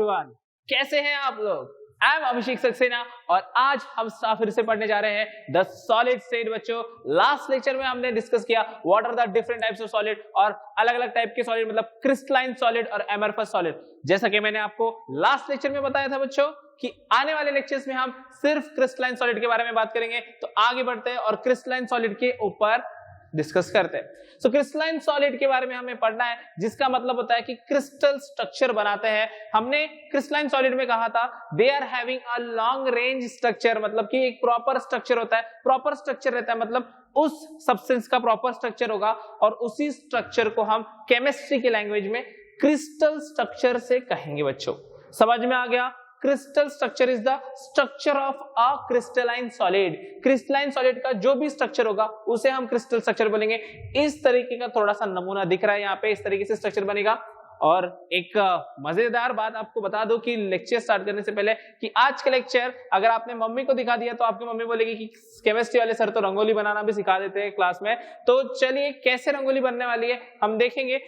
Everyone, कैसे हैं आप लोग? आई एम अभिषेक सक्सेना और आज हम फिर से पढ़ने जा रहे हैं द सॉलिड स्टेट। बच्चों, लास्ट लेक्चर में हमने डिस्कस किया what are the different types of solid और अलग अलग टाइप के सॉलिड, मतलब क्रिस्टलाइन सॉलिड और एमरफस सॉलिड। जैसा कि मैंने आपको लास्ट लेक्चर में बताया था बच्चों कि आने वाले लेक्चर्स में हम सिर्फ क्रिस्टलाइन सॉलिड के बारे में बात करेंगे। तो आगे बढ़ते हैं और क्रिस्टलाइन सॉलिड के ऊपर डिस्कस करते हैं। सो क्रिस्टलाइन सॉलिड के बारे में हमें पढ़ना है, जिसका मतलब होता है कि क्रिस्टल स्ट्रक्चर बनाते हैं। हमने क्रिस्टलाइन सॉलिड में कहा था they are having a long range structure, मतलब कि एक प्रॉपर स्ट्रक्चर होता है, प्रॉपर स्ट्रक्चर रहता है, मतलब उस सब्सटेंस का प्रॉपर स्ट्रक्चर होगा और उसी स्ट्रक्चर को हम केमिस्ट्री की लैंग्वेज में क्रिस्टल स्ट्रक्चर से कहेंगे। बच्चों समझ में आ गया? Crystal structure is the structure of a crystalline solid. Crystalline solid का जो भी स्ट्रक्चर होगा उसे हम क्रिस्टल स्ट्रक्चर बोलेंगे। इस तरीके का थोड़ा सा नमूना दिख रहा है यहाँ पे, इस तरीके से स्ट्रक्चर बनेगा। और एक मजेदार बात आपको बता दूं कि लेक्चर स्टार्ट करने से पहले कि आज का लेक्चर अगर आपने मम्मी को दिखा दिया तो आपकी मम्मी बोलेगी कि केमिस्ट्री वाले सर तो रंगोली बनाना भी सिखा देते हैं क्लास में। तो चलिए कैसे रंगोली बनने वाली है हम देखेंगे।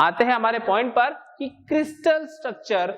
आते हैं हमारे पॉइंट पर कि क्रिस्टल स्ट्रक्चर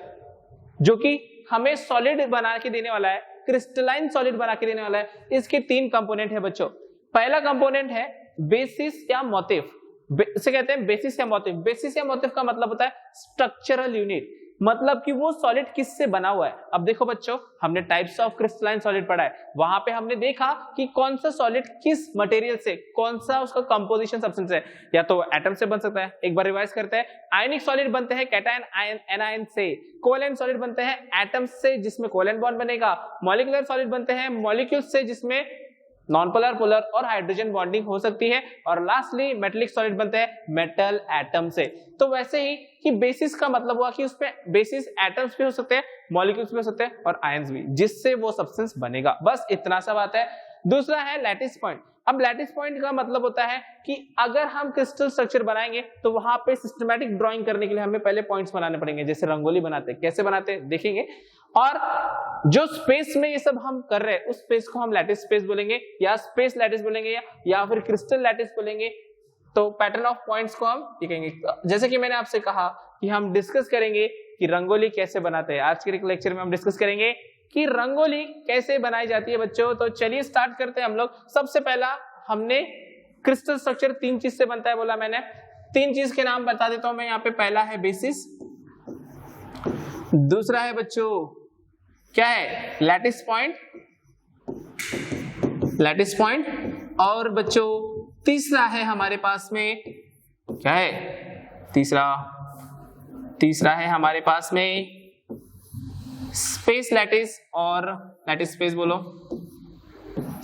जो कि हमें सॉलिड बना के देने वाला है, क्रिस्टलाइन सॉलिड बना के देने वाला है, इसके तीन कंपोनेंट है बच्चों। पहला कंपोनेंट है बेसिस या मोटिव। इसे कहते हैं बेसिस या मोटिव। बेसिस या मोटिव का मतलब होता है स्ट्रक्चरल यूनिट, मतलब कि वो सॉलिड किससे बना हुआ है। अब देखो बच्चों, हमने टाइप्स ऑफ क्रिस्टलाइन सॉलिड पढ़ा है, वहां पे हमने देखा कि कौन सा सॉलिड किस मटेरियल से, कौन सा उसका कंपोजिशन सब्सटेंस है। या तो एटम से बन सकता है, एक बार रिवाइज करते हैं। आयनिक सॉलिड बनते हैं कैटायन एनायन से, कोवैलेंट सॉलिड बनते हैं एटम्स से जिसमें कोवैलेंट बॉन्ड बनेगा, मॉलिक्यूलर सॉलिड बनते हैं मॉलिक्यूल्स से जिसमें नॉन पोलर, पोलर और हाइड्रोजन बॉन्डिंग हो सकती है, और लास्टली मेटेलिक सॉलिड बनते हैं मेटल एटम से। तो वैसे ही कि बेसिस का मतलब हुआ कि उसपे बेसिस एटम्स भी हो सकते हैं, मॉलिक्यूल्स भी हो सकते हैं और आयंस भी, जिससे वो सब्सटेंस बनेगा। बस इतना सा बात है। दूसरा है लैटिस पॉइंट। अब लैटिस पॉइंट का मतलब होता है कि अगर हम क्रिस्टल स्ट्रक्चर बनाएंगे तो वहां पे सिस्टमैटिक ड्राइंग करने के लिए हमें पहले पॉइंट्स बनाने पड़ेंगे, जैसे रंगोली बनाते हैं। कैसे बनाते हैं देखेंगे। और जो स्पेस में ये सब हम कर रहे हैं उस स्पेस को हम लैटिस स्पेस बोलेंगे, या स्पेस लैटिस बोलेंगे, या फिर क्रिस्टल लैटिस बोलेंगे। तो पैटर्न ऑफ पॉइंट्स को हम लिखेंगे। जैसे कि मैंने आपसे कहा कि हम डिस्कस करेंगे कि रंगोली कैसे बनाते हैं। आज के लेक्चर में हम डिस्कस करेंगे कि रंगोली कैसे बनाई जाती है बच्चों। तो चलिए स्टार्ट करते हैं हम लोग। सबसे पहला हमने क्रिस्टल स्ट्रक्चर तीन चीज से बनता है बोला मैंने, तीन चीज के नाम बता देता हूं मैं यहाँ पे। पहला है बेसिस, दूसरा है बच्चों क्या है लैटिस पॉइंट, लैटिस पॉइंट, और बच्चों तीसरा है हमारे पास में क्या है, तीसरा है हमारे पास में स्पेस लैटिस, और लैटिस स्पेस बोलो,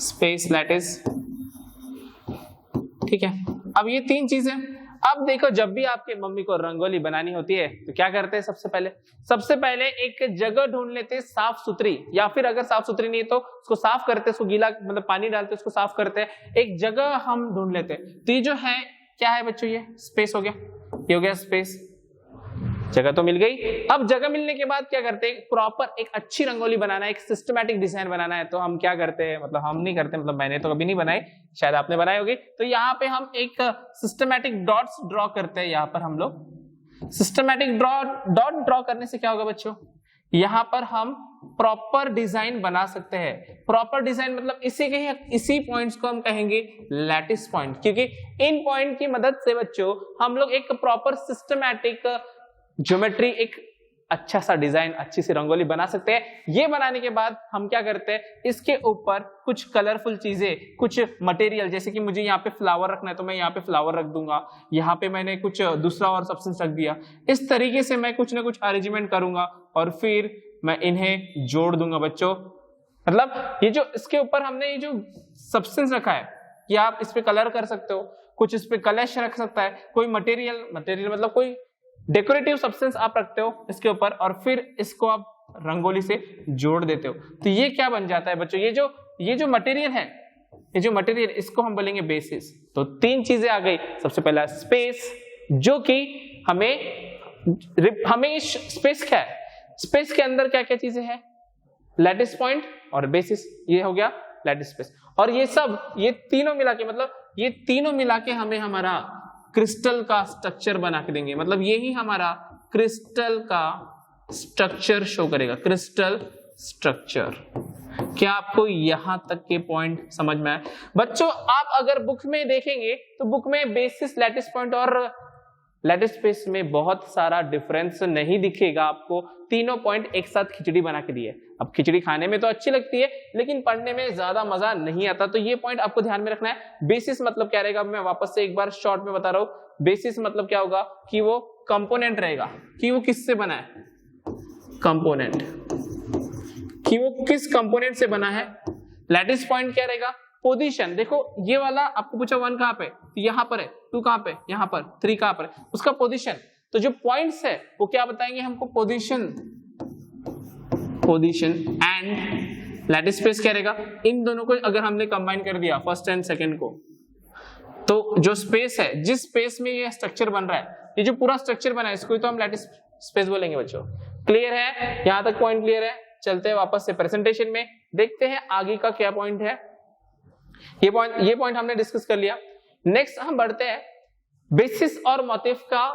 स्पेस लैटिस। ठीक है, अब ये तीन चीजें। अब देखो, जब भी आपके मम्मी को रंगोली बनानी होती है तो क्या करते हैं? सबसे पहले एक जगह ढूंढ लेते हैं साफ सुथरी, या फिर अगर साफ सुथरी नहीं है तो उसको साफ करते हैं, उसको गीला मतलब पानी डालते हैं, उसको साफ करते हैं। एक जगह हम ढूंढ लेते हैं। तो ये जो है क्या है बच्चों, ये स्पेस हो गया, ये हो गया स्पेस, जगह तो मिल गई। अब जगह मिलने के बाद क्या करते हैं? प्रॉपर एक अच्छी रंगोली बनाना है, एक सिस्टमैटिक डिजाइन बनाना है। तो हम क्या करते हैं, मतलब हम नहीं करते, मतलब मैंने तो कभी नहीं बनाई, शायद आपने बनाई होगी। तो यहाँ पे हम एक सिस्टमैटिक डॉट्स ड्रॉ करते हैं। यहाँ पर हम लोग सिस्टमैटिक डॉट ड्रॉ करने से क्या होगा बच्चों, यहाँ पर हम प्रॉपर डिजाइन बना सकते हैं। प्रॉपर डिजाइन मतलब इसी पॉइंट्स को हम कहेंगे लैटिस पॉइंट, क्योंकि इन पॉइंट की मदद से बच्चों हम लोग एक प्रॉपर सिस्टमैटिक ज्योमेट्री, एक अच्छा सा डिजाइन, अच्छी सी रंगोली बना सकते हैं। ये बनाने के बाद हम क्या करते हैं, इसके ऊपर कुछ कलरफुल चीजें, कुछ मटेरियल, जैसे कि मुझे यहाँ पे फ्लावर रखना है तो मैं यहाँ पे फ्लावर रख दूंगा, यहाँ पे मैंने कुछ दूसरा और सब्सटेंस रख दिया। इस तरीके से मैं कुछ ना कुछ अरेंजमेंट करूंगा और फिर मैं इन्हें जोड़ दूंगा बच्चों। मतलब ये जो इसके ऊपर हमने ये जो सब्सटेंस रखा है कि आप इस पे कलर कर सकते हो, कुछ इस पे कलश रख सकता है, कोई मटेरियल मतलब कोई डेकोरेटिव सब्सटेंस आप रखते हो इसके ऊपर, और फिर इसको आप रंगोली से जोड़ देते हो। तो ये क्या बन जाता है बच्चों, ये जो मटेरियल है, ये जो मटेरियल, इसको हम बोलेंगे बेसिस। तो तीन चीजें आ गई। सबसे पहला स्पेस, जो कि हमें स्पेस क्या है, स्पेस के अंदर क्या क्या चीजें हैं, लैटिस पॉइंट और बेसिस, ये हो गया लैटिस स्पेस। और ये तीनों मिला के, मतलब ये तीनों मिला के हमें हमारा क्रिस्टल का स्ट्रक्चर बना के देंगे। मतलब यही हमारा क्रिस्टल का स्ट्रक्चर शो करेगा, क्रिस्टल स्ट्रक्चर। क्या आपको यहां तक के पॉइंट समझ में आए बच्चों? आप अगर बुक में देखेंगे तो बुक में बेसिस, लैटिस पॉइंट और लैटिस स्पेस में बहुत सारा डिफरेंस नहीं दिखेगा आपको। तीनों पॉइंट एक साथ खिचड़ी बना के दिए। अब खिचड़ी खाने में तो अच्छी लगती है लेकिन पढ़ने में ज्यादा मजा नहीं आता, तो ये पॉइंट आपको ध्यान में रखना है। बेसिस मतलब क्या रहेगा, मैं वापस से एक बार शॉर्ट में बता रहा हूं। बेसिस मतलब क्या होगा कि वो कंपोनेंट रहेगा, कि वो किससे बना है, कंपोनेंट, कि वो किस कंपोनेंट से बना है। लैटिस पॉइंट क्या रहेगा, पोजीशन। देखो ये वाला आपको पूछा 1 कहां पे, तो यहां पर है, 2 कहां पे, यहां पर, 3 कहां पर है, उसका पोजीशन। तो जो पॉइंट्स है वो क्या बताएंगे हमको, position, position. And lattice space क्या रहेगा, इन दोनों को अगर हमने कंबाइन कर दिया, फर्स्ट एंड सेकंड को, तो जो स्पेस है, जिस स्पेस में ये स्ट्रक्चर बन रहा है, ये जो पूरा स्ट्रक्चर बना है, इसको तो हम लैटिस स्पेस बोलेंगे बच्चों। क्लियर है? यहां तक पॉइंट क्लियर है? चलते हैं वापस से प्रेजेंटेशन में, देखते हैं आगे का क्या पॉइंट है। ये पॉइंट हमने डिस्कस कर लिया। नेक्स्ट हम बढ़ते हैं बेसिस और मोटिव का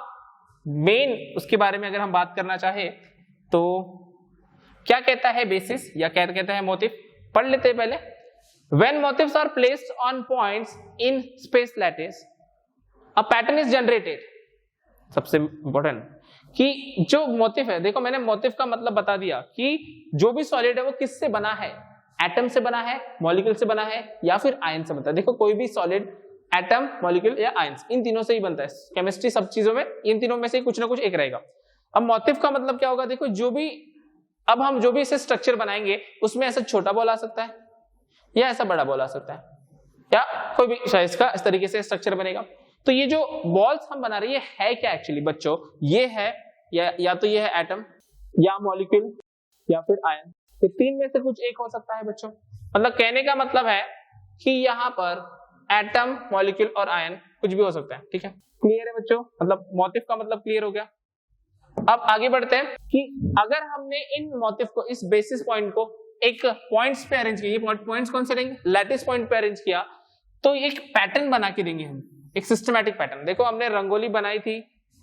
मेन, उसके बारे में अगर हम बात करना चाहे तो क्या कहता है बेसिस या क्या कहता है मोटिव, पढ़ लेते हैं पहले। When motifs are placed on points in space lattice, a pattern is generated. सबसे इंपॉर्टेंट कि जो मोटिव है, देखो मैंने मोटिव का मतलब बता दिया कि जो भी सॉलिड है वो किससे बना है, एटम से बना है, मॉलिक्यूल से बना है या फिर आयन से बनता है। देखो कोई भी सॉलिड एटम, मॉलिक्यूल या आयंस, इन तीनों से ही बनता है। केमिस्ट्री सब चीजों में इन तीनों में से कुछ ना कुछ एक रहेगा। अब मोटिव का मतलब क्या होगा, देखो जो भी, अब हम जो भी इसे स्ट्रक्चर बनाएंगे उसमें ऐसा छोटा बॉल आ सकता है या ऐसा बड़ा बॉल आ सकता है, या कोई भी साइज का इस तरीके से स्ट्रक्चर बनेगा। तो ये जो बॉल्स हम बना रहे हैं ये है क्या एक्चुअली बच्चों, ये है या तो ये है एटम या मॉलिक्यूल या फिर आयन, तो तीन में से कुछ एक हो सकता है बच्चों। मतलब कहने का मतलब है कि यहाँ पर एटम, मॉलिक्यूल और आयन कुछ भी हो सकता है। ठीक है, क्लियर है बच्चों? मतलब मोटिव का मतलब क्लियर हो गया। अब आगे बढ़ते हैं कि अगर हमने इन मोटिव को, इस बेसिस पॉइंट को एक पॉइंट्स पे अरेंज किया, ये पॉइंट्स कौन से रहेंगे, लैटिस पॉइंट पे अरेंज किया, तो एक पैटर्न बना के देंगे हम, एक सिस्टमैटिक पैटर्न। देखो हमने रंगोली बनाई थी,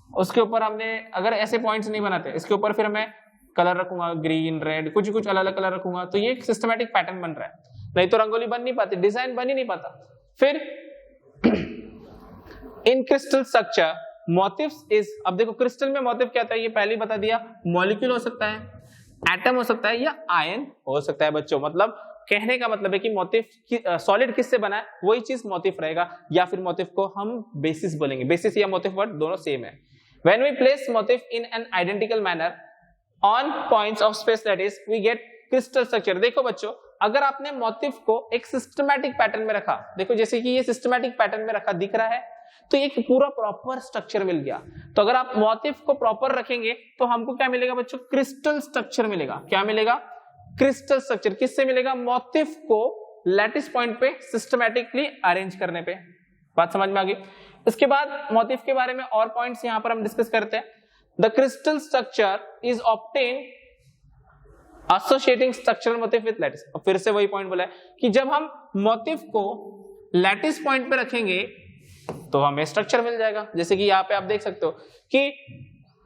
उसके ऊपर हमने, अगर ऐसे पॉइंट्स नहीं बनाते, इसके ऊपर फिर मैं कलर रखूंगा, ग्रीन, रेड, कुछ कुछ अलग अलग कलर रखूंगा, तो ये एक सिस्टमैटिक पैटर्न बन रहा है। नहीं तो रंगोली बन नहीं पाती, डिजाइन बन ही नहीं पाता। फिर इन क्रिस्टल स्ट्रक्चर मोटिव्स इज, अब देखो क्रिस्टल में मोटिव क्या था ये पहले ही बता दिया, मॉलिक्यूल हो सकता है, एटम हो सकता है या आयन हो सकता है बच्चों। मतलब कहने का मतलब है कि मोटिव, सॉलिड किससे बना है वही चीज मोटिव रहेगा, या फिर मोटिव को हम बेसिस बोलेंगे। बेसिस या मोटिव वर्ड दोनों सेम है। When we place motif in an identical manner on points of space lattice, we get crystal structure. देखो बच्चों, अगर आपने मोटिव को एक सिस्टमैटिक पैटर्न में रखा, देखो जैसे कि ये सिस्टमैटिक पैटर्न में रखा दिख रहा है, तो एक पूरा प्रॉपर स्ट्रक्चर मिल गया। तो अगर आप मोटिव को प्रॉपर रखेंगे तो हमको क्या मिलेगा बच्चों, क्रिस्टल स्ट्रक्चर मिलेगा। क्या मिलेगा, क्रिस्टल स्ट्रक्चर। किससे मिलेगा, मोटिव को लैटिस पॉइंट पे सिस्टमैटिकली अरेंज करने पे। बात समझ में आ गई? इसके बाद मोटिव के बारे में और पॉइंट्स यहां पर हम डिस्कस करते हैं। The crystal structure is obtain associating structural motive with lattice. और फिर से वही पॉइंट बोला है कि जब हम मोटिव को लैटिस पॉइंट पे रखेंगे तो हमें स्ट्रक्चर मिल जाएगा। जैसे कि यहाँ पे आप देख सकते हो कि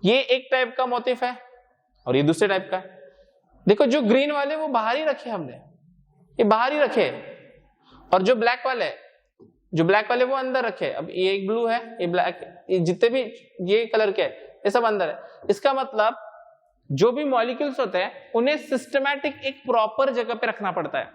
ये एक टाइप का मोटिव है और ये दूसरे टाइप का है। देखो जो ग्रीन वाले वो बाहर ही रखे, हमने ये बाहर ही रखे, और जो ब्लैक वाले वो अंदर रखे। अब ये एक ब्लू है, ये ब्लैक, ये जितने भी ये कलर के ये सब अंदर है। इसका मतलब जो भी मॉलिक्यूल्स होते हैं उन्हें सिस्टमैटिक एक प्रॉपर जगह पे रखना पड़ता है।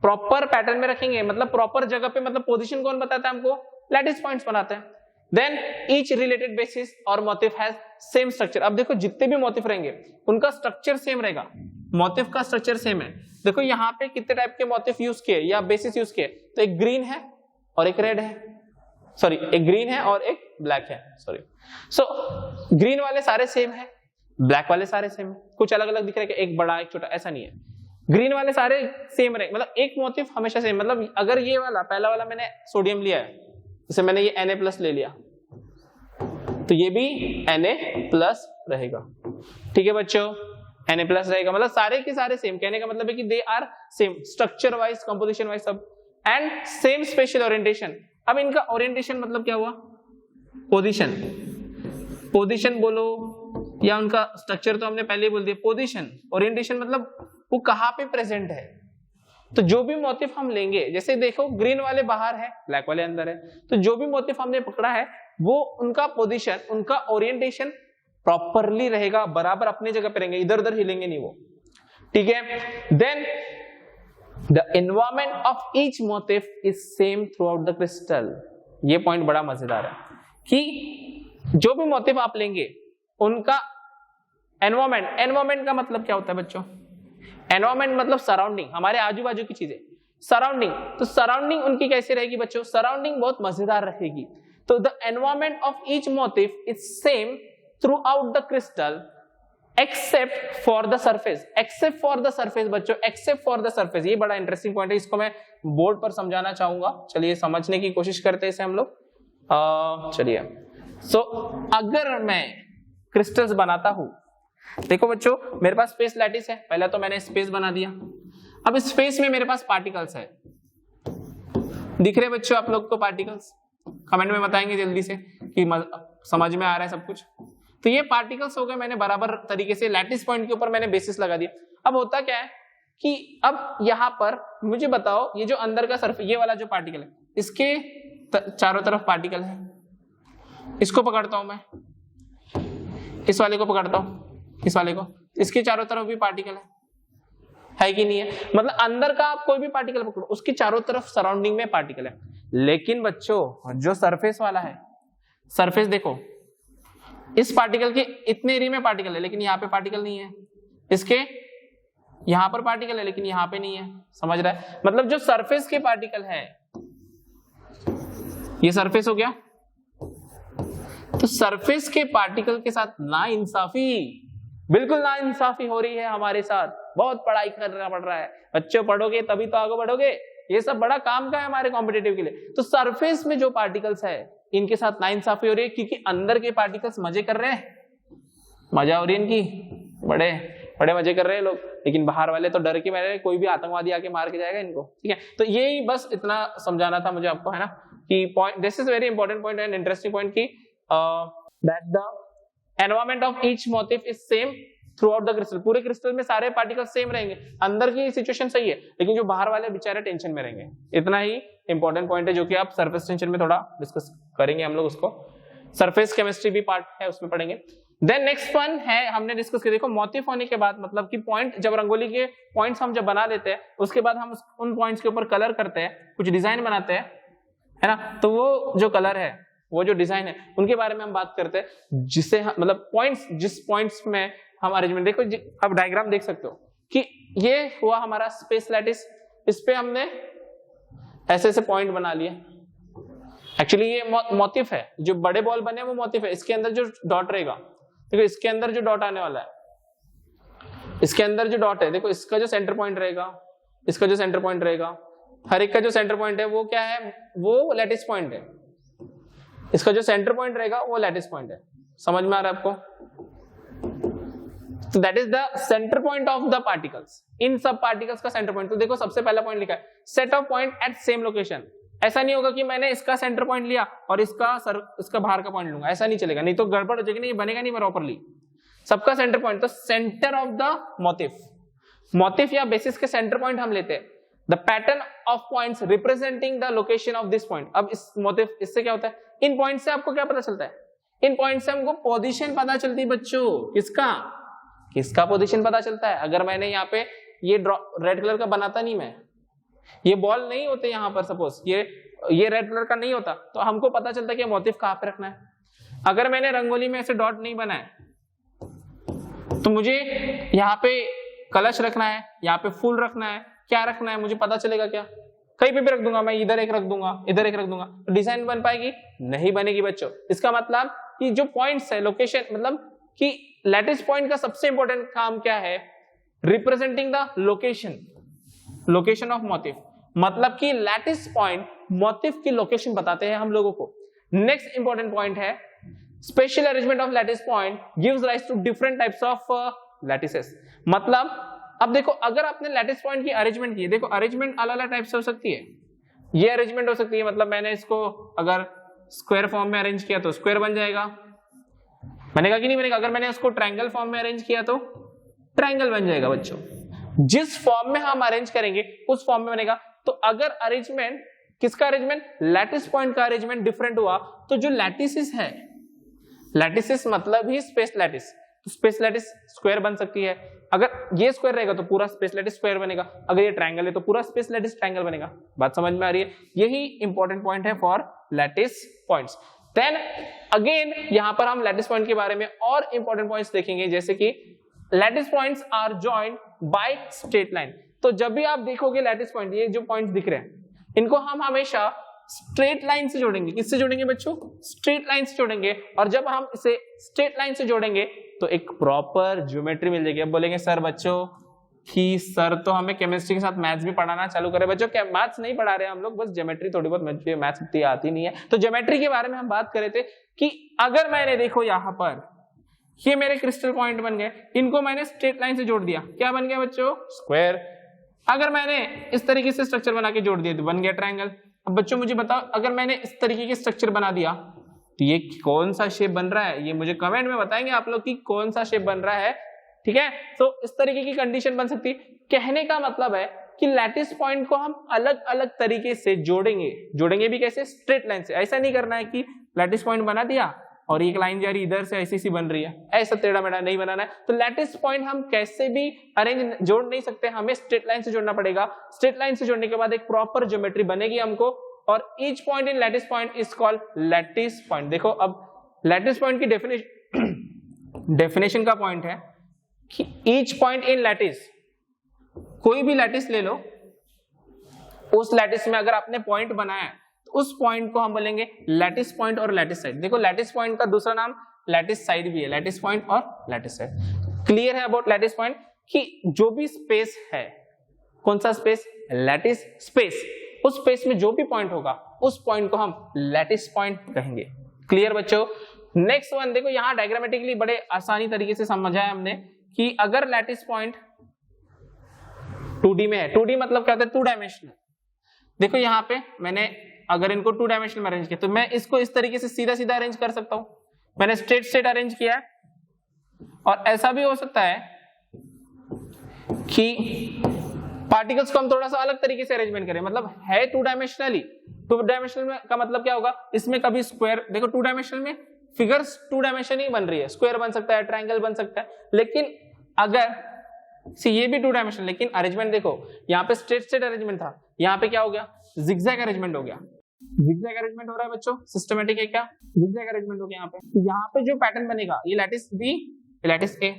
प्रॉपर पैटर्न में रखेंगे मतलब प्रॉपर जगह पे, मतलब पोजीशन कौन बताता है हमको, लैटिस पॉइंट्स बनाते हैं। देन ईच रिलेटेड बेसिस और मोटिव हैज सेम स्ट्रक्चर। अब देखो जितने भी मोटिव रहेंगे उनका स्ट्रक्चर सेम रहेगा, मोटिव का स्ट्रक्चर सेम है। देखो यहाँ पे कितने टाइप के मोटिव यूज किए या बेसिस यूज किए, तो एक ग्रीन है और एक रेड है, सॉरी एक ग्रीन है और एक ब्लैक है, सॉरी। सो ग्रीन वाले सारे सेम है, ब्लैक वाले सारे सेम है, कुछ अलग अलग दिख रहा है कि एक बड़ा एक छोटा, ऐसा नहीं है। ग्रीन वाले सारे सेम रहे, मतलब एक मोटिव हमेशा सेम। मतलब अगर ये वाला पहला वाला मैंने सोडियम लिया है, जैसे मैंने ये Na+ ले लिया, तो ये भी Na+ रहेगा। ठीक है बच्चों, Na+ रहेगा, मतलब सारे के सारे सेम। कहने का मतलब है कि they are same structure wise, composition wise सब, एंड सेम स्पेशल ओरिएंटेशन। अब इनका ओरिएंटेशन मतलब क्या हुआ, पोजीशन, पोजीशन बोलो, या उनका स्ट्रक्चर तो हमने पहले ही बोल दिया। पोजीशन, ओरिएंटेशन मतलब वो कहाँ पे प्रेजेंट है। तो जो भी मोटिफ हम लेंगे, जैसे देखो ग्रीन वाले बाहर है, ब्लैक वाले अंदर है, तो जो भी मोटिफ हमने पकड़ा है वो उनका पोजीशन, उनका ओरिएंटेशन प्रॉपरली रहेगा, बराबर अपनी जगह पे रहेंगे, इधर उधर हिलेंगे नहीं वो, ठीक है। Then the environment of each motif is same throughout the crystal. ये पॉइंट बड़ा मजेदार है कि जो भी मोटिफ आप लेंगे उनका एनवायरमेंट, एनवायरमेंट का मतलब क्या होता है बच्चों? एनवायरमेंट मतलब सराउंडिंग, हमारे आजू बाजू की चीजें, सराउंडिंग। तो सराउंडिंग उनकी कैसी रहेगी बच्चों? सराउंडिंग बहुत मजेदार रहेगी। तो the environment of each motif is same throughout the crystal except for the surface. Except for the surface बच्चों, एक्सेप्ट फॉर द सरफेस, ये बड़ा इंटरेस्टिंग पॉइंट है, इसको मैं बोर्ड पर समझाना चाहूंगा। चलिए समझने की कोशिश करते हैं इसे हम लोग। चलिए अगर मैं क्रिस्टल्स बनाता हूं, देखो बच्चों मेरे पास स्पेस लैटिस है, पहले तो मैंने स्पेस बना दिया। अब इस स्पेस में मेरे पास पार्टिकल्स है, दिख रहे बच्चों आप लोग को पार्टिकल्स? कमेंट में बताएंगे जल्दी से कि समझ में आ रहा है सब कुछ। तो ये पार्टिकल्स हो गए, मैंने बराबर तरीके से लैटिस पॉइंट के ऊपर मैंने बेसिस लगा दिया। अब होता क्या है कि अब यहां पर मुझे बताओ, ये जो अंदर का सरफेस, ये वाला जो पार्टिकल है, इसके चारों तरफ पार्टिकल है, इसको पकड़ता हूं मैं, इस वाले को पकड़ता हूं, इस वाले को, इसके चारों तरफ भी पार्टिकल है कि नहीं है? मतलब अंदर का आप कोई भी पार्टिकल पकड़ो, उसके चारों तरफ सराउंडिंग में पार्टिकल है। लेकिन बच्चों जो सरफेस वाला है, सरफेस देखो, इस पार्टिकल के इतने एरिया में पार्टिकल है लेकिन यहाँ पे पार्टिकल नहीं है, इसके यहां पर पार्टिकल है लेकिन यहाँ पे नहीं है, समझ रहा है? मतलब जो सरफेस के पार्टिकल है, ये सरफेस हो गया, तो सरफेस के पार्टिकल के साथ नाइंसाफी, बिल्कुल नाइंसाफी हो रही है हमारे साथ। बहुत पढ़ाई करना पड़ रहा है बच्चों, पढ़ोगे तभी तो आगे बढ़ोगे, ये सब बड़ा काम का है हमारे कॉम्पिटिटिव के लिए। तो सरफेस में जो पार्टिकल्स है इनके साथ नाइंसाफी हो रही है, क्योंकि अंदर के पार्टिकल्स मजे कर रहे हैं, मजा हो रही है इनकी, बड़े बड़े मजे कर रहे हैं लोग, लेकिन बाहर वाले तो डर के मेरे, कोई भी आतंकवादी आके मार के जाएगा इनको, ठीक है। तो यही बस इतना समझाना था मुझे आपको, है ना, कि point, this is very important point and interesting point की that the environment of each motif is same throughout the crystal. पूरे क्रिस्टल में सारे पार्टिकल सेम रहेंगे, अंदर की सिचुएशन सही है लेकिन जो बाहर वाले बेचारे टेंशन में रहेंगे। इतना ही इंपॉर्टेंट पॉइंट है जो कि आप सरफेस टेंशन में थोड़ा डिस्कस करेंगे हम लोग, उसको सरफेस केमिस्ट्री भी पार्ट है उसमें पढ़ेंगे। देन नेक्स्ट वन है, हमने डिस्कस किया, देखो मोटिफ होने के बाद मतलब कि पॉइंट, जब रंगोली के पॉइंट्स हम जब बना लेते हैं उसके बाद हम उन पॉइंट्स के ऊपर कलर करते हैं, कुछ डिजाइन बनाते हैं, है ना। तो वो जो कलर है, वो जो डिजाइन है, उनके बारे में हम बात करते हैं, जिसे मतलब पॉइंट्स, जिस पॉइंट्स में हम अरेंजमेंट, देखो अब डायग्राम देख सकते हो कि ये हुआ हमारा स्पेस लैटिस, इस पे हमने ऐसे ऐसे पॉइंट बना लिए। एक्चुअली ये मोटिफ है, जो बड़े बॉल बने वो मोटिफ है, इसके अंदर जो डॉट रहेगा, देखो इसके अंदर जो डॉट आने वाला है, इसके अंदर जो डॉट है, देखो इसका जो सेंटर पॉइंट रहेगा, इसका जो सेंटर पॉइंट रहेगा, हर एक का जो सेंटर पॉइंट है वो क्या है, वो लैटिस पॉइंट है। इसका जो सेंटर पॉइंट रहेगा वो लैटिस पॉइंट है, समझ में आ रहा है आपको? तो that is the centre point of the particles, इन सब पार्टिकल्स का सेंटर पॉइंट। तो देखो सबसे पहला पॉइंट लिखा है set of point at same location. ऐसा नहीं होगा कि मैंने इसका सेंटर पॉइंट लिया और इसका बाहर का पॉइंट लूंगा, ऐसा नहीं चलेगा, नहीं तो गड़बड़ हो जाएगी, नहीं बनेगा नहीं प्रॉपरली। सबका सेंटर पॉइंट, तो centre of the motif, motif या बेसिस के सेंटर पॉइंट हम लेते हैं। The pattern of points representing the location of this point. अब इस मोटिफ, इससे क्या होता है, इन पॉइंट से आपको क्या पता चलता है, इन पॉइंट से हमको पोजीशन पता चलती है बच्चों, किसका पोजीशन पता चलता है। अगर मैंने यहाँ पे ये रेड कलर का बनाता नहीं, मैं ये बॉल नहीं होते यहाँ पर, सपोज ये रेड कलर का नहीं होता, तो हमको पता चलता है कि मोटिफ कहाँ पे रखना है। अगर मैंने रंगोली में ऐसे डॉट नहीं बनाए तो मुझे यहाँ पे कलश रखना है, यहाँ पे फूल रखना है, क्या रखना है मुझे पता चलेगा क्या? कहीं पे भी रख दूंगा मैं, इधर एक रख दूंगा, इधर एक रख दूंगा, तो डिजाइन बन पाएगी? नहीं बनेगी बच्चों। इसका मतलब कि जो पॉइंट्स है, लोकेशन, मतलब कि लैटिस पॉइंट का सबसे इंपॉर्टेंट काम क्या है, representing the location of motif. मतलब कि लैटिस पॉइंट मोटिफ की लोकेशन बताते हैं हम लोगों को। नेक्स्ट इंपॉर्टेंट पॉइंट है special arrangement of lattice point gives rise to different types of lattices. मतलब अब देखो, अगर आपने लैटिस पॉइंट की अरेंजमेंट की, देखो अरेंजमेंट अलग अलग टाइप से हो सकती है। ये अरेंजमेंट हो सकती है, मतलब मैंने इसको अगर स्क्वायर फॉर्म में अरेंज किया तो स्क्वायर बन जाएगा, बनेगा कि नहीं बनेगा? अगर मैंने उसको ट्रायंगल फॉर्म में अरेंज किया तो ट्रायंगल बन जाएगा बच्चों। जिस फॉर्म में हम अरेंज करेंगे उस फॉर्म में बनेगा। तो अगर अरेंजमेंट, किसका अरेंजमेंट? लैटिस पॉइंट का अरेंजमेंट डिफरेंट हुआ तो जो लैटिसेस है, लैटिसेस मतलब ही स्पेस लैटिस, तो स्पेस लैटिस स्क्वायर बन सकती है। अगर ये स्क्वायर रहेगा तो पूरा स्पेस लैटिस स्क्वायर बनेगा, अगर ये ट्रायंगल है तो पूरा स्पेस लैटिस ट्रायंगल बनेगा। बात समझ में आ रही है? यही इंपॉर्टेंट पॉइंट है for lattice points. Then again यहां पर हम लैटिस पॉइंट के बारे में और इंपॉर्टेंट पॉइंट्स देखेंगे, जैसे कि lattice points are joined by straight line. तो जब भी आप देखोगे लैटिस पॉइंट, ये जो पॉइंट्स दिख रहे हैं इनको हम हमेशा स्ट्रेट लाइन से जोड़ेंगे। किससे जोड़ेंगे बच्चों? स्ट्रेट लाइन से जोड़ेंगे। और जब हम इसे स्ट्रेट लाइन से जोड़ेंगे तो एक प्रॉपर ज्योमेट्री मिल जाएगी। अब बोलेंगे सर बच्चों कि सर तो हमें केमिस्ट्री के साथ मैथ्स भी पढ़ाना चालू करे। बच्चों क्या मैथ्स नहीं पढ़ा रहे हम लोग, बस ज्योमेट्री थोड़ी बहुत, मैथ्स इतनी आती नहीं है। तो ज्योमेट्री के बारे में हम बात कर रहे थे कि अगर मैंने देखो यहां पर ये मेरे क्रिस्टल पॉइंट बन गए, इनको मैंने स्ट्रेट लाइन से जोड़ दिया, क्या बन गया बच्चों? स्क्वायर। अगर मैंने इस तरीके से स्ट्रक्चर बना के जोड़ दिया तो बन गया ट्रायंगल। अब बच्चों मुझे बताओ, अगर मैंने इस तरीके की स्ट्रक्चर बना दिया तो ये कौन सा शेप बन रहा है? ये मुझे कमेंट में बताएंगे आप लोग कि कौन सा शेप बन रहा है। ठीक है, तो इस तरीके की कंडीशन बन सकती है। कहने का मतलब है कि लैटिस पॉइंट को हम अलग अलग तरीके से जोड़ेंगे। जोड़ेंगे भी कैसे? स्ट्रेट लाइन से। ऐसा नहीं करना है कि लैटिस पॉइंट बना दिया और एक लाइन जा रही इधर से ऐसी सी बन रही है, ऐसा टेढ़ा मेढ़ा नहीं बनाना है। तो लैटिस पॉइंट हम कैसे भी अरेंज जोड़ नहीं सकते, हमें स्ट्रेट लाइन से जोड़ना पड़ेगा। स्ट्रेट लाइन से जोड़ने के बाद एक प्रॉपर ज्योमेट्री बनेगी हमको, और each point in lattice point is called lattice point. देखो अब लैटिस पॉइंट की डेफिनेशन का पॉइंट है कि ईच पॉइंट इन लैटिस, कोई भी लैटिस ले लो, उस लैटिस में अगर आपने पॉइंट बनाया तो उस पॉइंट को हम बोलेंगे लैटिस पॉइंट और लैटिस साइड। देखो लैटिस पॉइंट का दूसरा नाम लैटिस साइड भी है, लैटिस पॉइंट और लैटिस साइड। क्लियर है अबाउट लैटिस पॉइंट कि जो भी स्पेस है, कौन सा स्पेस? Lattice space. उस स्पेस में जो भी पॉइंट होगा उस पॉइंट को हम लैटिस पॉइंट कहेंगे। क्लियर बच्चों? नेक्स्ट वन देखो, यहां डायग्रामेटिकली बड़े आसानी तरीके से समझा है हमने कि अगर लैटिस पॉइंट 2D में है, 2D मतलब क्या होता है? 2 डायमेंशनल। देखो यहां पे मैंने अगर इनको 2 डायमेंशनल में अरेंज किया तो मैं इसको इस तरीके से सीधा सीधा अरेंज कर सकता हूं। मैंने स्ट्रेट स्ट्रेट अरेंज किया है, और ऐसा भी हो सकता है कि पार्टिकल्स को हम थोड़ा सा अलग तरीके से अरेंजमेंट करें। मतलब है 2 डायमेंशनली, 2 डायमेंशनल में का मतलब क्या होगा? इसमें कभी स्क्वायर, देखो 2 डायमेंशनल में फिगर्स 2 डायमेंशन ही बन रही है, स्क्वायर बन सकता है, ट्रायंगल बन सकता है। लेकिन अगर ये भी 2 डायमेंशन, लेकिन अरेंजमेंट देखो यहाँ पे स्ट्रेट स्ट्रेट अरेंजमेंट था, यहाँ पे क्या हो गया? जिगजैग अरेंजमेंट हो गया। जिगजैग अरेंजमेंट हो रहा है बच्चों, सिस्टमैटिक है क्या? जिगजैग अरेंजमेंट हो गया यहाँ पे। तो यहाँ पे जो पैटर्न बनेगा, ये लैटिस बी, लैटिस ए,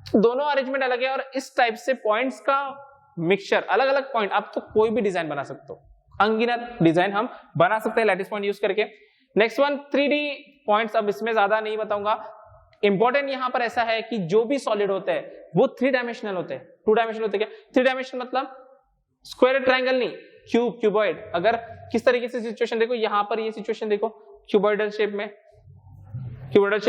दोनों अरेंजमेंट अलग है। और इस टाइप से पॉइंट्स का मिक्सचर, अलग अलग पॉइंट, आप तो कोई भी डिजाइन बना सकते हो, अनगिनत डिजाइन हम बना सकते हैं लैटिस पॉइंट यूज करके। नेक्स्ट वन 3D पॉइंट्स, अब इसमें ज्यादा नहीं बताऊंगा। इंपॉर्टेंट यहां पर ऐसा है कि जो भी सॉलिड होते हैं वो 3 डायमेंशनल होते हैं। 2 डायमेंशनल होते हैं क्या? 3 डायमेंशनल मतलब स्क्वायर, ट्रायंगल नहीं, क्यूब, क्यूबॉइड। अगर किस तरीके से सिचुएशन देखो, यहां पर ये सिचुएशन देखो, क्यूबॉइडल शेप में, क्यूबॉइडल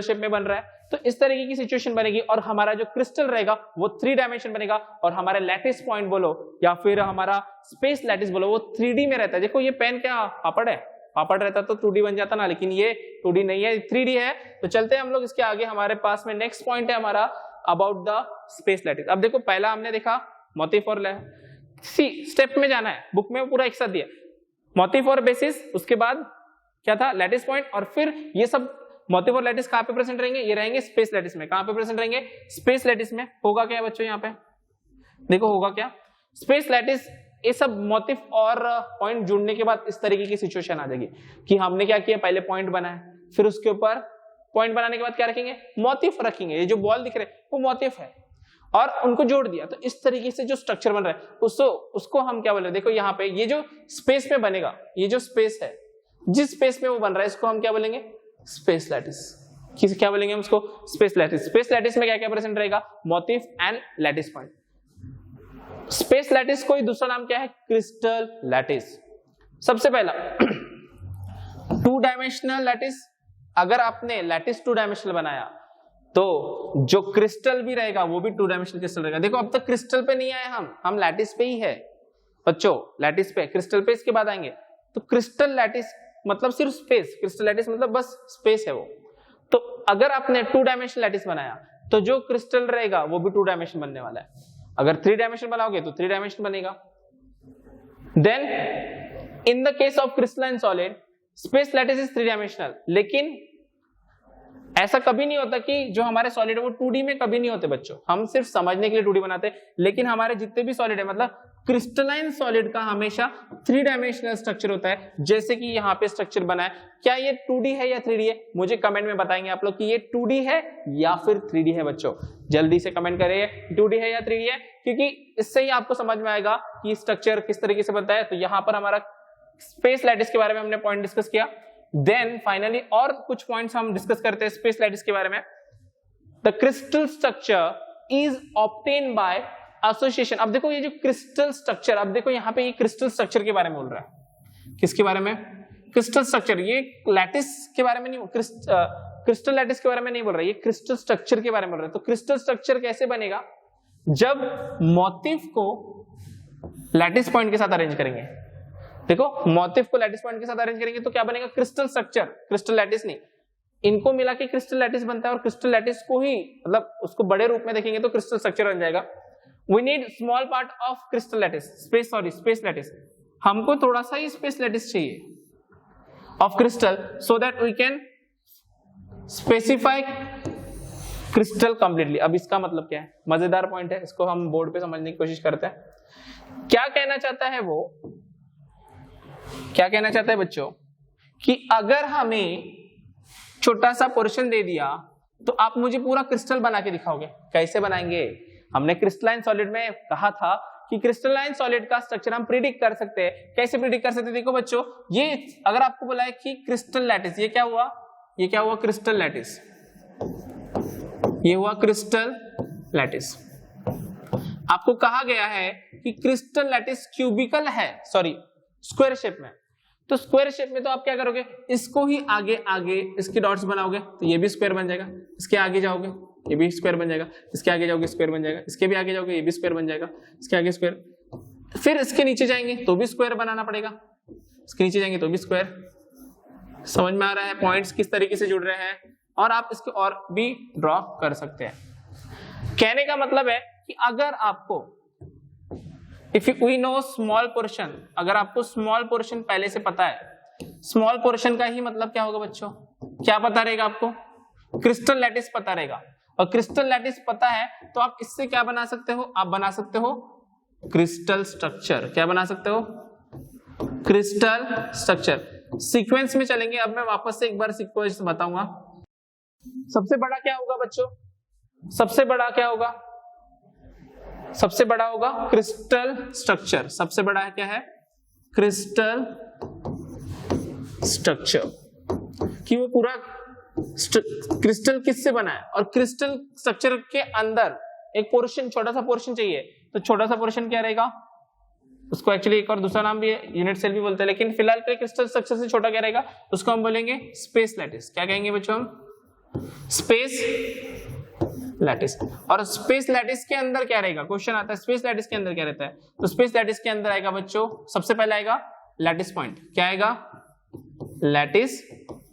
शेप में बन रहा है। तो इस तरीके की सिचुएशन बनेगी, और हमारा जो क्रिस्टल रहेगा वो 3 डायमेंशन बनेगा, और हमारे लैटिस पॉइंट बोलो या फिर हमारा स्पेस लैटिस बोलो वो 3D में रहता है। देखो ये पेन क्या पापड़ है, पापड़ रहता तो 2D बन जाता ना, लेकिन ये 2D नहीं है, 3D है। तो चलते हैं हम लोग इसके आगे। हमारे पास में नेक्स्ट पॉइंट है हमारा अबाउट द स्पेस लैटिस। अब देखो पहला हमने देखा मोटिफ और सी स्टेप में जाना है, बुक में पूरा एक साथ दिया, मोटिफ और बेसिस, उसके बाद क्या था? लैटिस पॉइंट, और फिर ये सब मोटिफ और लैटिस कहां पे प्रेजेंट रहेंगे? ये रहेंगे स्पेस लैटिस में। कहां पे प्रेजेंट रहेंगे? स्पेस लैटिस में। होगा क्या बच्चों यहाँ पे? देखो होगा क्या? स्पेस लैटिस, ये सब मोटिफ और पॉइंट जुड़ने के बाद इस तरीके की सिचुएशन आ जाएगी कि हमने क्या किया? पहले पॉइंट बनाया, फिर उसके ऊपर पॉइंट बनाने के बाद क्या रखेंगे? मोटिफ रखेंगे। ये जो बॉल दिख रहे हैं वो मोटिफ है, और उनको जोड़ दिया। तो इस तरीके से जो स्ट्रक्चर बन रहा है उसको हम क्या बोल रहे हैं? देखो यहाँ पे ये जो स्पेस में बनेगा, ये जो स्पेस है, जिस स्पेस में वो बन रहा है, इसको हम क्या बोलेंगे? Space lattice. क्या बोलेंगे हम उसको? Space lattice. स्पेस लैटिस में क्या क्या प्रेजेंट रहेगा? Motif and lattice point. Space lattice कोई दूसरा नाम क्या है? Crystal lattice. सबसे पहला 2 डायमेंशनल लैटिस। अगर आपने लैटिस 2 डायमेंशनल बनाया तो जो क्रिस्टल भी रहेगा वो भी 2 डायमेंशनल क्रिस्टल रहेगा। देखो अब तक क्रिस्टल पे नहीं आए हम लैटिस पे ही है बच्चों, लैटिस पे, क्रिस्टल पे इसके बाद आएंगे। तो क्रिस्टल लैटिस मतलब सिर्फ स्पेस, क्रिस्टल लैटिस मतलब बस स्पेस है वो। तो अगर आपने 2 डायमेंशनल लैटिस बनाया तो जो क्रिस्टल रहेगा वो भी 2 डायमेंशन बनने वाला है। अगर 3 डायमेंशन बनाओगे तो 3 डायमेंशन बनेगा। Then in the case of crystalline solid space lattice is 3 dimensional, लेकिन ऐसा कभी नहीं होता कि जो हमारे सॉलिड है वो 2D में कभी नहीं होते बच्चों। हम सिर्फ समझने के लिए 2D बनाते हैं, लेकिन हमारे जितने भी सॉलिड है मतलब क्रिस्टलाइन सॉलिड का हमेशा 3 डायमेंशनल स्ट्रक्चर होता है। जैसे कि यहाँ पे स्ट्रक्चर बना है, क्या ये 2D है या 3D है? मुझे कमेंट में बताएंगे आप लोग कि ये 2D है या फिर 3D है बच्चों। जल्दी से कमेंट करिए 2D है या 3D है, क्योंकि इससे ही आपको समझ में आएगा कि स्ट्रक्चर किस तरीके से बनता है। तो यहाँ पर हमारा स्पेस लैटिस के बारे में हमने पॉइंट डिस्कस किया। देन फाइनली और कुछ पॉइंट्स हम डिस्कस करते हैं स्पेस लैटिस के बारे में। The crystal structure is obtain bye association. अब देखो ये जो क्रिस्टल स्ट्रक्चर, अब देखो यहाँ पे ये क्रिस्टल स्ट्रक्चर के बारे में बोल रहा है। किसके बारे में? Crystal structure. ये लैटिस के बारे में नहीं, क्रिस्टल लैटिस के बारे में नहीं बोल रहा है, ये क्रिस्टल स्ट्रक्चर के बारे में बोल रहा है। तो क्रिस्टल स्ट्रक्चर कैसे बनेगा? जब मोटिफ को लैटिस पॉइंट के साथ अरेंज करेंगे। देखो मोटिफ को लैटिस पॉइंट के साथ अरेंज करेंगे तो क्या बनेगा? क्रिस्टल स्ट्रक्चर, क्रिस्टल लैटिस नहीं। इनको मिला के क्रिस्टल लैटिस बनता है, और क्रिस्टल लैटिस को ही मतलब उसको बड़े रूप में देखेंगे तो क्रिस्टल स्ट्रक्चर बन जाएगा। We need small part of crystal lattice, space lattice. हमको थोड़ा सा ही space lattice चाहिए of crystal so that we can specify crystal completely. अब इसका मतलब क्या है? मजेदार पॉइंट है, इसको हम बोर्ड पे समझने की कोशिश करते हैं। क्या कहना चाहता है वो? क्या कहना चाहता है बच्चों कि अगर हमें छोटा सा पोर्शन दे दिया तो आप मुझे पूरा क्रिस्टल बना के दिखाओगे। कैसे बनाएंगे? हमने क्रिस्टलाइन सॉलिड में कहा था कि क्रिस्टलाइन सॉलिड का स्ट्रक्चर हम प्रिडिक्ट कर सकते हैं। कैसे प्रिडिक्ट कर सकते हैं? देखो बच्चों, ये अगर आपको बोला है कि क्रिस्टल लैटिस, ये क्या हुआ? ये क्या हुआ? Crystal lattice. ये हुआ क्रिस्टल लैटिस। आपको कहा गया है कि क्रिस्टल लैटिस क्यूबिकल है, सॉरी स्क्वायर शेप में। तो स्क्वायर शेप में तो आप क्या करोगे? इसको ही आगे आगे इसके डॉट्स बनाओगे तो ये भी स्क्वायर बन जाएगा। इसके आगे जाओगे ये भी स्क्वायर बन जाएगा, इसके आगे जाओगे स्क्वायर बन जाएगा, इसके भी आगे जाओगे ये भी स्क्वायर बन जाएगा, इसके आगे स्क्वायर। फिर इसके नीचे जाएंगे तो भी स्क्वायर बनाना पड़ेगा, इसके नीचे जाएंगे तो भी स्क्वायर। समझ में आ रहा है पॉइंट्स किस तरीके से जुड़ रहे हैं? और आप इसके और भी ड्रॉ कर सकते हैं। कहने का मतलब है कि अगर आपको if we know small portion, अगर आपको स्मॉल पोर्शन पहले से पता है, स्मॉल पोर्शन का ही मतलब क्या होगा बच्चों? क्या पता रहेगा आपको? क्रिस्टल लैटिस पता रहेगा। और क्रिस्टल लैटिस पता है तो आप इससे क्या बना सकते हो? आप बना सकते हो क्रिस्टल स्ट्रक्चर। क्या बना सकते हो? Crystal structure. सीक्वेंस में चलेंगे। अब मैं वापस से एक बार सीक्वेंस बताऊंगा। सबसे बड़ा क्या होगा बच्चों? सबसे बड़ा क्या होगा? सबसे बड़ा होगा क्रिस्टल स्ट्रक्चर। सबसे बड़ा है क्या है? Crystal structure. कि वो पूरा क्रिस्टल किससे बना है? और क्रिस्टल स्ट्रक्चर के अंदर एक पोर्शन, छोटा सा पोर्शन चाहिए। तो छोटा सा पोर्शन क्या रहेगा? उसको एक्चुअली एक और दूसरा नाम भी है, यूनिट सेल भी बोलते हैं, लेकिन फिलहाल के क्रिस्टल स्ट्रक्चर से छोटा क्या रहेगा? उसको हम बोलेंगे स्पेस लैटिस। क्या कहेंगे बच्चों हम? Space lattice. और स्पेस लैटिस के अंदर क्या रहेगा? क्वेश्चन आता है स्पेस लैटिस के अंदर क्या रहता है? तो स्पेस लैटिस के अंदर आएगा बच्चों, सबसे पहले आएगा लैटिस पॉइंट। क्या आएगा? Lattice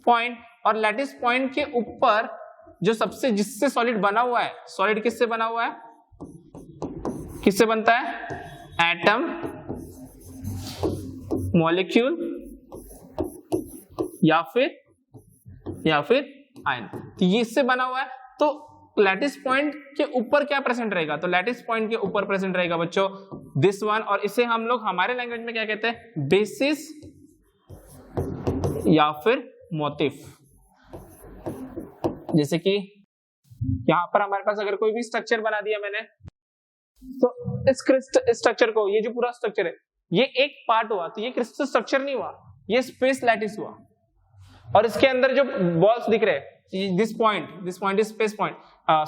point. और लैटिस पॉइंट के ऊपर जो सबसे जिससे सॉलिड बना हुआ है, सॉलिड किससे बना हुआ है? किससे बनता है? एटम, मॉलिक्यूल या फिर आयन। तो ये इससे बना हुआ है। तो लैटिस पॉइंट के ऊपर क्या प्रेजेंट रहेगा? तो लैटिस पॉइंट के ऊपर प्रेजेंट रहेगा बच्चों दिस वन। और इसे हम लोग हमारे लैंग्वेज में क्या कहते हैं? बेसिस या फिर मोटिफ। जैसे कि यहां पर हमारे पास अगर कोई भी स्ट्रक्चर बना दिया मैंने, तो इस स्ट्रक्चर को, ये जो पूरा स्ट्रक्चर है ये एक पार्ट हुआ, तो ये क्रिस्टल स्ट्रक्चर नहीं हुआ, ये स्पेस लैटिस हुआ। और इसके अंदर जो बॉल्स दिख रहे हैं, this point is space point,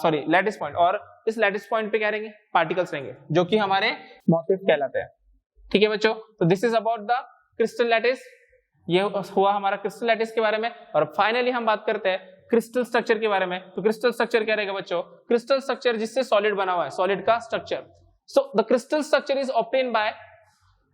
sorry lattice point. और इस लैटिस पॉइंट पे क्या रहेंगे? पार्टिकल्स रहेंगे, जो कि हमारे मोटिफ कहलाते हैं। ठीक है बच्चों, तो this is about the crystal lattice. ये हुआ हमारा क्रिस्टल लैटिस के बारे में। और फाइनली हम बात करते हैं क्रिस्टल स्ट्रक्चर के बारे में। तो क्रिस्टल स्ट्रक्चर क्या रहेगा बच्चों? क्रिस्टल स्ट्रक्चर जिससे सॉलिड बना हुआ है, सॉलिड का structure. So the crystal structure is obtain bye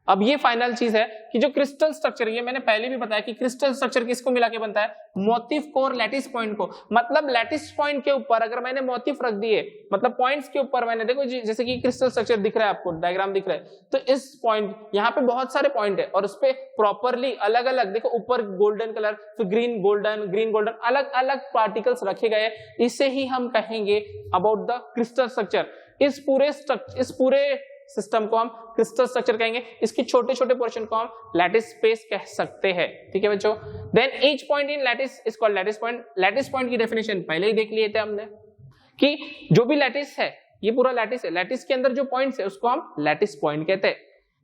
अब ये फाइनल चीज है कि जो क्रिस्टल स्ट्रक्चर, ये मैंने पहले भी बताया कि क्रिस्टल स्ट्रक्चर किसको मिला के बनता है, मोटिफ को और लैटिस पॉइंट को। मतलब लैटिस पॉइंट के ऊपर अगर मैंने मोटिफ रख दिए, मतलब पॉइंट्स के ऊपर मैंने, देखो जैसे कि क्रिस्टल स्ट्रक्चर दिख रहा है आपको, डायग्राम दिख रहा है, तो इस पॉइंट यहाँ पे बहुत सारे पॉइंट है और उस पे प्रॉपरली अलग अलग, देखो ऊपर गोल्डन कलर, फिर ग्रीन गोल्डन, अलग अलग पार्टिकल्स रखे गए, इसे ही हम कहेंगे अबाउट द क्रिस्टल स्ट्रक्चर। इस पूरे सिस्टम को हम क्रिस्टल स्ट्रक्चर कहेंगे, इसके छोटे छोटे पोर्शन को हम लैटिस स्पेस कह सकते हैं, ठीक है बच्चों। Then each point in lattice is called lattice point. Lattice point की डेफिनेशन पहले ही देख लिए थे हमने कि जो भी लैटिस है, ये पूरा लैटिस है, लैटिस के अंदर जो पॉइंट्स है उसको हम लैटिस पॉइंट कहते हैं।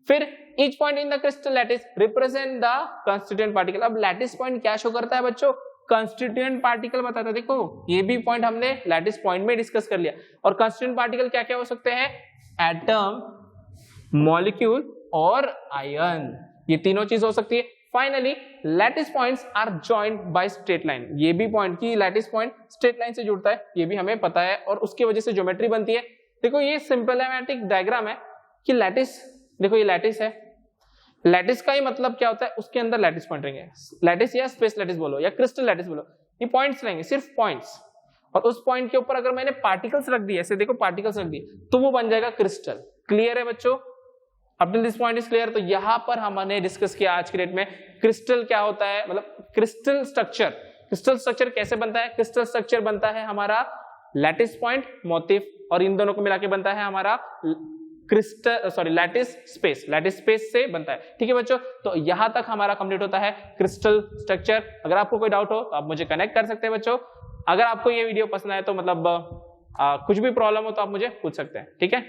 फिर each point in the crystal lattice represent the constituent particle. अब लैटिस पॉइंट क्या शो करता है बच्चों, कंस्टिट्यूएंट पार्टिकल बताता है। देखो ये भी पॉइंट हमने लैटिस पॉइंट में डिस्कस कर लिया। और कंस्टिट्यूएंट पार्टिकल क्या क्या हो सकते हैं, एटम, मॉलिक्यूल और आयन, ये तीनों चीज हो सकती है। Finally lattice points are joined by straight line. ये भी पॉइंट की लैटिस पॉइंट स्ट्रेट लाइन से जुड़ता है, ये भी हमें पता है और उसकी वजह से ज्योमेट्री बनती है। देखो ये सिंपलमैटिक डायग्राम है कि लैटिस, देखो ये लैटिस है, लैटिस का ही मतलब क्या होता है, उसके अंदर लैटिस पॉइंट रहेंगे। लैटिस या स्पेस लैटिस बोलो या क्रिस्टल लैटिस बोलो, ये पॉइंट्स रहेंगे, सिर्फ पॉइंट्स। और उस पॉइंट के ऊपर अगर मैंने पार्टिकल्स रख दिए, ऐसे देखो पार्टिकल्स रख दिए, तो वो बन जाएगा क्रिस्टल। क्लियर है बच्चों, up till this point is clear. तो यहां पर हमने डिस्कस किया आज के डेट में क्रिस्टल क्या होता है, मतलब क्रिस्टल स्ट्रक्चर कैसे बनता है। क्रिस्टल स्ट्रक्चर बनता है हमारा लैटिस पॉइंट, मोटिफ, और इन दोनों को मिला के बनता है हमारा लैटिस स्पेस से बनता है, ठीक है बच्चों। तो यहां तक हमारा कंप्लीट होता है क्रिस्टल स्ट्रक्चर। अगर आपको कोई डाउट हो तो आप मुझे कनेक्ट कर सकते हैं बच्चों। अगर आपको ये वीडियो पसंद आए तो मतलब कुछ भी प्रॉब्लम हो तो आप मुझे पूछ सकते हैं, ठीक है।